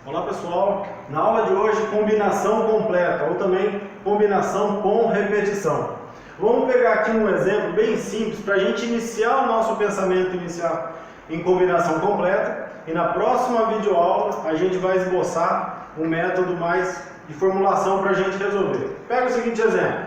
Olá pessoal, na aula de hoje combinação completa ou também combinação com repetição. Vamos pegar aqui um exemplo bem simples para a gente iniciar o nosso pensamento inicial em combinação completa e na próxima videoaula a gente vai esboçar um método mais de formulação para a gente resolver. Pega o seguinte exemplo.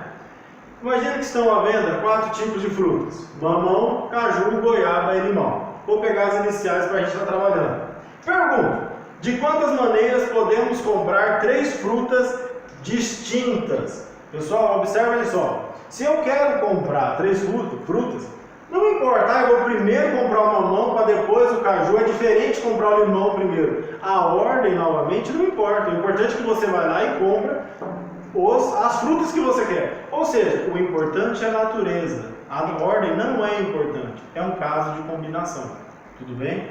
Imagina que estão à venda 4 tipos de frutas: mamão, caju, goiaba e limão. Vou pegar as iniciais para a gente estar trabalhando. Pergunta: de quantas maneiras podemos comprar 3 frutas distintas? Pessoal, observem só. Se eu quero comprar 3 frutas, não importa, eu vou primeiro comprar o mamão para depois o caju. É diferente comprar o limão primeiro. A ordem, novamente, não importa. O importante é que você vai lá e compra as frutas que você quer. Ou seja, o importante é a natureza. A ordem não é importante. É um caso de combinação. Tudo bem?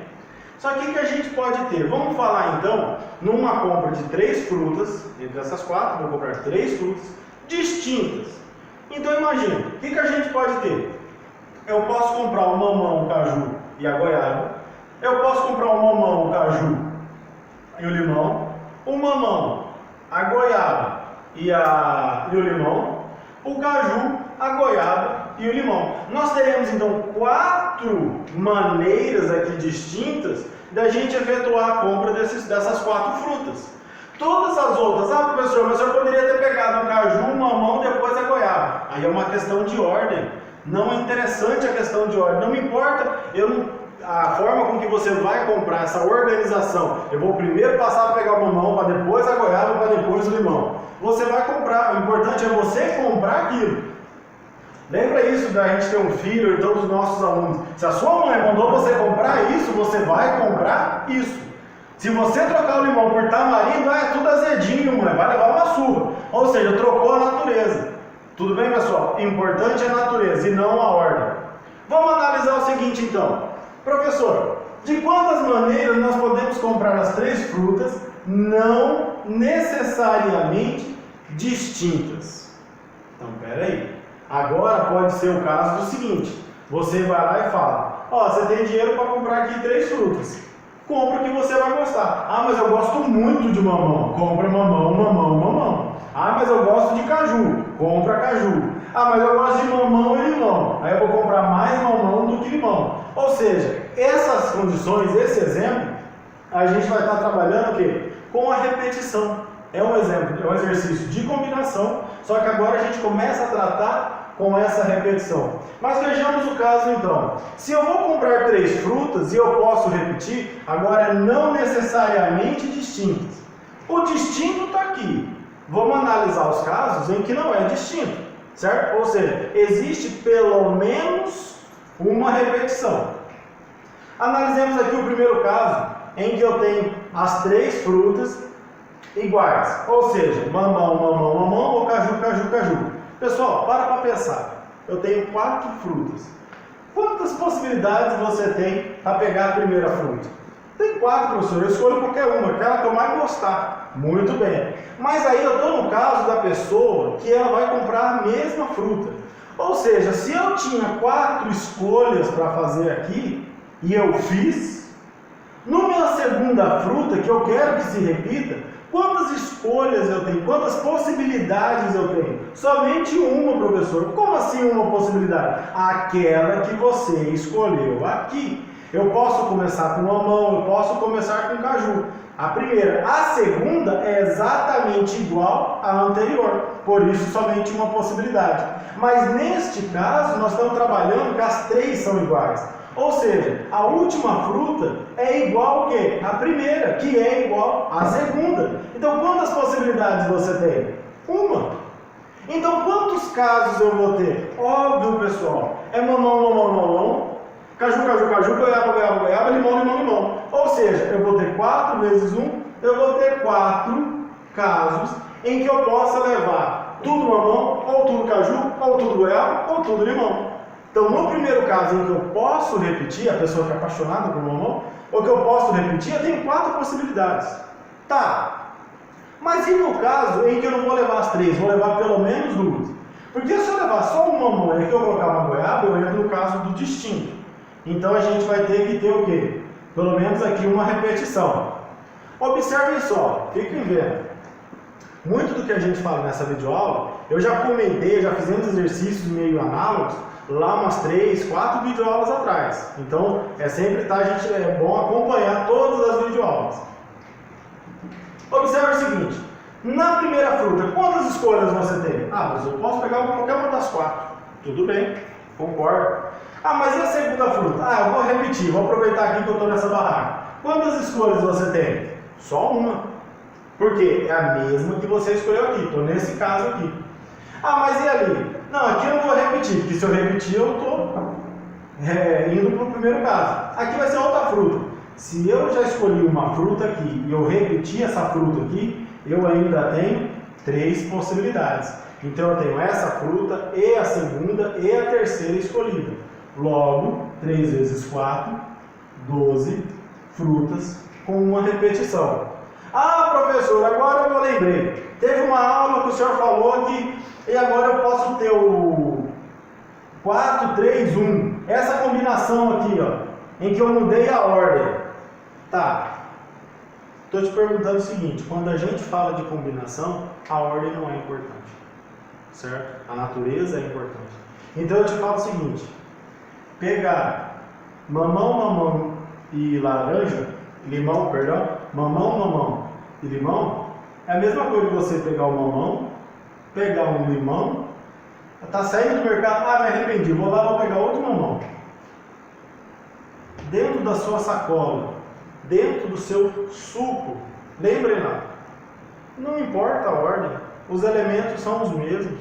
Só que o que a gente pode ter? Vamos falar então numa compra de 3 frutas. Entre essas 4, vou comprar 3 frutas distintas. Então imagina, o que a gente pode ter? Eu posso comprar o mamão, o caju e a goiaba. Eu posso comprar o mamão, o caju e o limão. O mamão, a goiaba e o limão. O caju, a goiaba e o limão. Nós teremos então 4 maneiras aqui distintas da gente efetuar a compra dessas 4 frutas. Todas as outras, professor, mas eu poderia ter pegado o caju, o mamão, depois a goiaba. Aí é uma questão de ordem. Não é interessante a questão de ordem. Não me importa a forma com que você vai comprar, essa organização. Eu vou primeiro passar a pegar o mamão, para depois a goiaba, para depois o limão. Você vai comprar. O importante é você comprar aquilo. Lembra isso da gente ter um filho e todos os nossos alunos. Se a sua mãe mandou você comprar isso, você vai comprar isso. Se você trocar o limão por tamarindo, é tudo azedinho, mãe, vai levar uma surra. Ou seja, trocou a natureza. Tudo bem, pessoal? Importante é a natureza e não a ordem. Vamos analisar o seguinte, então. Professor, de quantas maneiras nós podemos comprar as 3 frutas não necessariamente distintas? Então, peraí. Agora pode ser o caso do seguinte. Você vai lá e fala: você tem dinheiro para comprar aqui 3 frutas. Compra o que você vai gostar. Mas eu gosto muito de mamão. Compra mamão, mamão, mamão. Mas eu gosto de caju. Compra caju. Mas eu gosto de mamão e limão. Aí eu vou comprar mais mamão do que limão. Ou seja, essas condições, esse exemplo, a gente vai estar trabalhando o quê? Com a repetição. É um exemplo, é um exercício de combinação, só que agora a gente começa a tratar com essa repetição. Mas vejamos o caso então. Se eu vou comprar 3 frutas e eu posso repetir, agora não necessariamente distintas. O distinto está aqui. Vamos analisar os casos em que não é distinto, certo? Ou seja, existe pelo menos uma repetição. Analisemos aqui o primeiro caso, em que eu tenho as 3 frutas iguais. Ou seja, mamão, mamão, mamão ou caju, caju, caju. Pessoal, para pensar. Eu tenho 4 frutas. Quantas possibilidades você tem para pegar a primeira fruta? Tem 4, professor. Eu escolho qualquer uma, aquela que eu mais gostar. Muito bem. Mas aí eu estou no caso da pessoa que ela vai comprar a mesma fruta. Ou seja, se eu tinha 4 escolhas para fazer aqui, e eu fiz, numa segunda fruta que eu quero que se repita, quantas escolhas eu tenho? Quantas possibilidades eu tenho? Somente uma, professor. Como assim uma possibilidade? Aquela que você escolheu aqui. Eu posso começar com mamão, eu posso começar com caju. A primeira. A segunda é exatamente igual à anterior. Por isso, somente uma possibilidade. Mas neste caso, nós estamos trabalhando que as 3 são iguais. Ou seja, a última fruta é igual ao quê? A primeira, que é igual à segunda. Então, quantas possibilidades você tem? Uma. Então, quantos casos eu vou ter? Óbvio, pessoal, é mamão, mamão, mamão, caju, caju, caju, goiaba, goiaba, goiaba, limão, limão, limão. Ou seja, eu vou ter 4 vezes 1, eu vou ter 4 casos em que eu possa levar tudo mamão, ou tudo caju, ou tudo goiaba, ou tudo limão. Então, no primeiro caso em que eu posso repetir, a pessoa que é apaixonada por mamão, ou que eu posso repetir, eu tenho 4 possibilidades. Tá. Mas e no caso em que eu não vou levar as 3, vou levar pelo menos 2? Porque se eu levar só um mamão e que eu colocar uma goiaba, eu entro no caso do distinto. Então, a gente vai ter que ter o quê? Pelo menos aqui uma repetição. Observem só, fiquem vendo. Muito do que a gente fala nessa videoaula, eu já comentei, já fizemos exercícios meio análogos lá umas 3, 4 videoaulas atrás. Então, é bom acompanhar todas as videoaulas. Observe o seguinte, na primeira fruta, quantas escolhas você tem? Ah, mas eu posso pegar qualquer uma das 4. Tudo bem, concordo. Ah, mas e a segunda fruta? Ah, eu vou repetir, vou aproveitar aqui que eu estou nessa barraca. Quantas escolhas você tem? Só uma. Porque é a mesma que você escolheu aqui, estou nesse caso aqui. Ah, mas e ali? Não, aqui eu não vou repetir, porque se eu repetir eu estou indo para o primeiro caso. Aqui vai ser outra fruta. Se eu já escolhi uma fruta aqui e eu repetir essa fruta aqui, eu ainda tenho 3 possibilidades. Então eu tenho essa fruta e a segunda e a terceira escolhida. Logo, 3 vezes 4, 12 frutas com uma repetição. Ah, professor, agora eu lembrei. Teve uma aula que o senhor falou que e agora eu posso ter o 4, 3, 1. Essa combinação aqui, ó, em que eu mudei a ordem. Tá. Estou te perguntando o seguinte, quando a gente fala de combinação, a ordem não é importante. Certo? A natureza é importante. Então eu te falo o seguinte, pegar mamão e laranja, mamão e limão, é a mesma coisa que você pegar o mamão, pegar um limão, tá saindo do mercado, ah, me arrependi, vou lá, vou pegar outro mamão. Dentro da sua sacola, dentro do seu suco, lembrem lá, não importa a ordem, os elementos são os mesmos.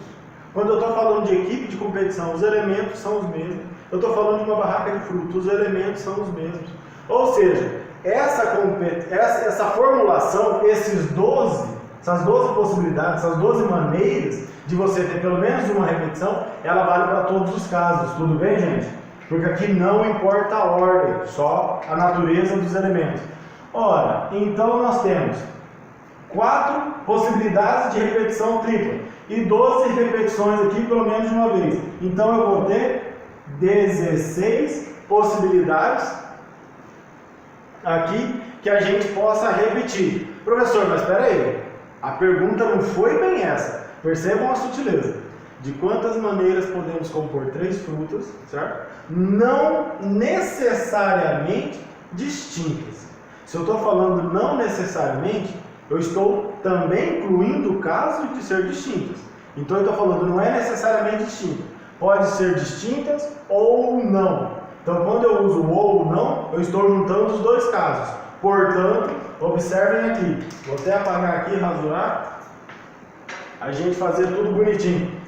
Quando eu estou falando de equipe de competição, os elementos são os mesmos. Eu estou falando de uma barraca de frutas, os elementos são os mesmos. Ou seja, essa formulação, essas 12 possibilidades, essas 12 maneiras de você ter pelo menos uma repetição, ela vale para todos os casos, tudo bem, gente? Porque aqui não importa a ordem, só a natureza dos elementos. Ora, então nós temos 4 possibilidades de repetição tripla e 12 repetições aqui pelo menos de uma vez. Então eu vou ter 16 possibilidades aqui que a gente possa repetir. Professor, mas espera aí, a pergunta não foi bem essa. Percebam a sutileza. De quantas maneiras podemos compor 3 frutas, certo? Não necessariamente distintas. Se eu estou falando não necessariamente, eu estou também incluindo o caso de ser distintas. Então eu estou falando não é necessariamente distinta. Pode ser distintas ou não. Então quando eu uso ou não, eu estou juntando os 2 casos. Portanto, observem aqui. Vou até apagar aqui, rasurar. A gente fazer tudo bonitinho.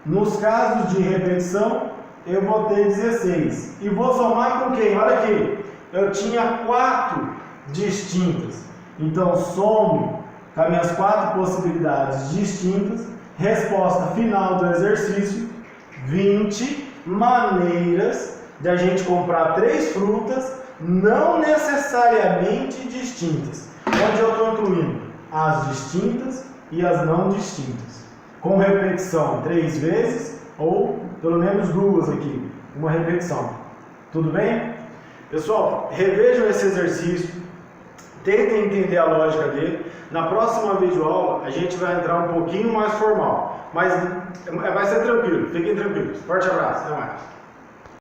Nos casos de repetição, eu vou ter 16. E vou somar com quem? Olha aqui. Eu tinha 4 distintas. Então, somo com as minhas 4 possibilidades distintas. Resposta final do exercício: 20 maneiras de a gente comprar 3 frutas não necessariamente distintas. Onde eu estou incluindo as distintas e as não distintas. Com repetição 3 vezes ou pelo menos 2 aqui, uma repetição. Tudo bem? Pessoal, revejam esse exercício, tentem entender a lógica dele. Na próxima videoaula a gente vai entrar um pouquinho mais formal, mas vai ser tranquilo, fiquem tranquilos. Forte abraço, até mais.